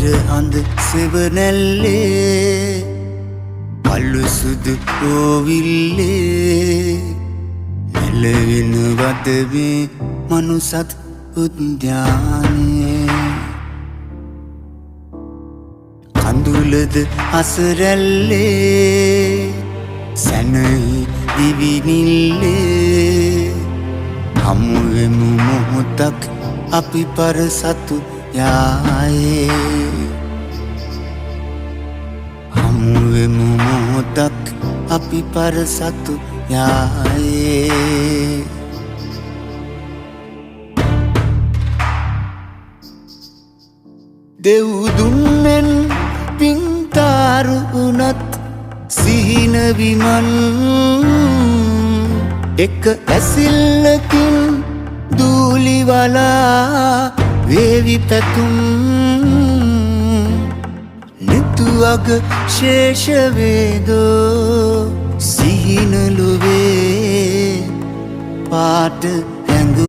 ඉරහඳ සෙවනැල්ලේ පල්ලු සුදු කෝවිල්ලේ නැලවෙනවද මේ මනුසත් උද්‍යානයේ කඳුලද අසරැල්ලේ සැනහි දිවිනිල්ලේ හමුවෙමු මොහොතක් අපි පරසතු යායේ හමුවෙමු මොහොතක් අපි පරසතු යායේ දෙව්දුන්නෙන් පින්තාරු වුණත් සිහින විමන් එක ඇසිල්ලකින් දූලිවලා වේවි පැතුම් නිතුවග ශේෂවේදෝ සිහිනලුවේ පාට